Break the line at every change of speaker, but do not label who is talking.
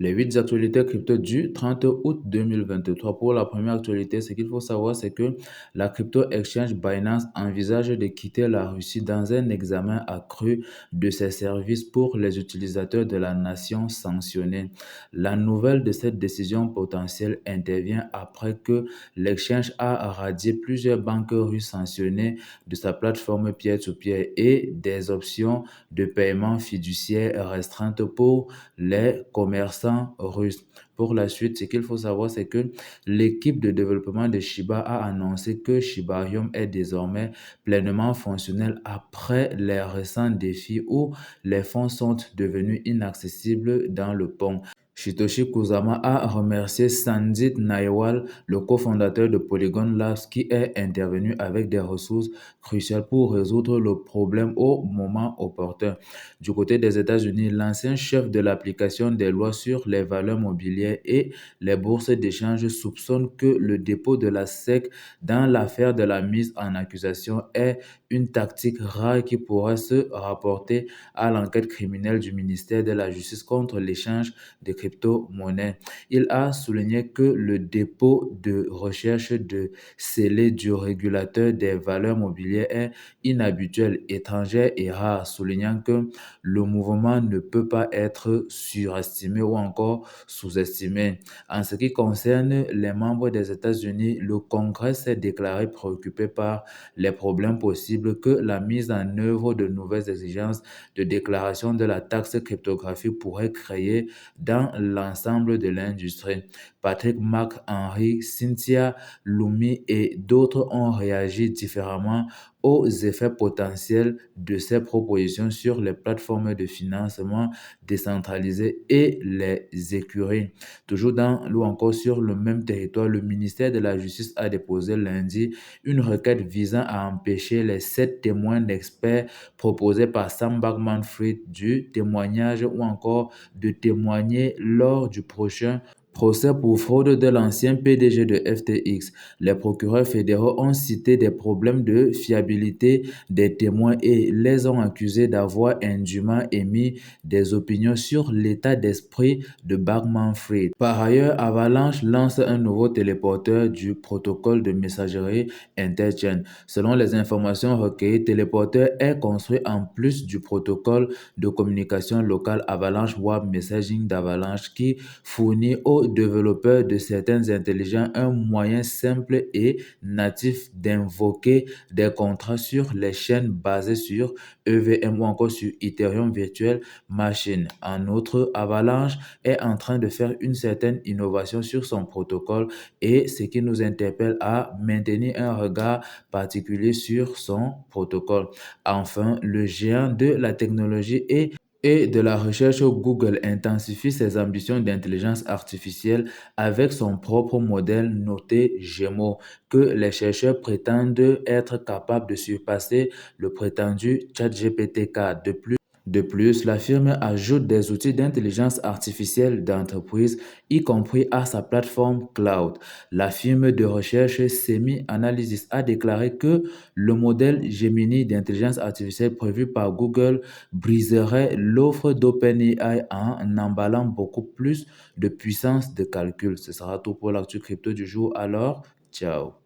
Les 8 actualités crypto du 30 août 2023. Pour la première actualité, ce qu'il faut savoir, c'est que la crypto exchange Binance envisage de quitter la Russie dans un examen accru de ses services pour les utilisateurs de la nation sanctionnée. La nouvelle de cette décision potentielle intervient après que l'exchange a radié plusieurs banques russes sanctionnées de sa plateforme peer-to-peer et des options de paiement fiduciaire restreintes pour les commerçants russes. Pour la suite, ce qu'il faut savoir, c'est que l'équipe de développement de Shiba a annoncé que Shibarium est désormais pleinement fonctionnel après les récents défis où les fonds sont devenus inaccessibles dans le pont. Shitoshi Kusama a remercié Sandip Naiwal, le cofondateur de Polygon Labs, qui est intervenu avec des ressources cruciales pour résoudre le problème au moment opportun. Du côté des États-Unis, l'ancien chef de l'application des lois sur les valeurs mobilières et les bourses d'échange soupçonne que le dépôt de la SEC dans l'affaire de la mise en accusation est une tactique rare qui pourrait se rapporter à l'enquête criminelle du ministère de la Justice contre l'échange de crypto-monnaies. Il a souligné que le dépôt de recherche de scellé du régulateur des valeurs mobilières est inhabituel, étranger et rare, soulignant que le mouvement ne peut pas être surestimé ou encore sous-estimé. En ce qui concerne les membres des États-Unis, le Congrès s'est déclaré préoccupé par les problèmes possibles que la mise en œuvre de nouvelles exigences de déclaration de la taxe cryptographique pourrait créer dans l'ensemble de l'industrie. Patrick McHenry, Cynthia Lumi et d'autres ont réagi différemment aux effets potentiels de ces propositions sur les plateformes de financement décentralisées et les écuries. Toujours dans ou encore sur le même territoire, le ministère de la Justice a déposé lundi une requête visant à empêcher les 7 témoins d'experts proposés par Sam Bankman-Fried du témoignage ou encore de témoigner lors du prochain procès pour fraude de l'ancien PDG de FTX. Les procureurs fédéraux ont cité des problèmes de fiabilité des témoins et les ont accusés d'avoir indûment émis des opinions sur l'état d'esprit de Bankman-Fried. Par ailleurs, Avalanche lance un nouveau téléporteur du protocole de messagerie Interchain. Selon les informations recueillies, Teleporter est construit en plus du protocole de communication local Avalanche Web Messaging d'Avalanche qui fournit aux développeurs de certaines intelligences un moyen simple et natif d'invoquer des contrats sur les chaînes basées sur EVM ou encore sur Ethereum Virtual Machine. En outre, Avalanche est en train de faire une certaine innovation sur son protocole et ce qui nous interpelle à maintenir un regard particulier sur son protocole. Enfin, le géant de la technologie et de la recherche Google intensifie ses ambitions d'intelligence artificielle avec son propre modèle noté Gémeaux, que les chercheurs prétendent être capables de surpasser le prétendu ChatGPT-4. De plus, la firme ajoute des outils d'intelligence artificielle d'entreprise, y compris à sa plateforme cloud. La firme de recherche Semi-Analysis a déclaré que le modèle Gemini d'intelligence artificielle prévu par Google briserait l'offre d'OpenAI en emballant beaucoup plus de puissance de calcul. Ce sera tout pour l'actu crypto du jour. Alors, ciao.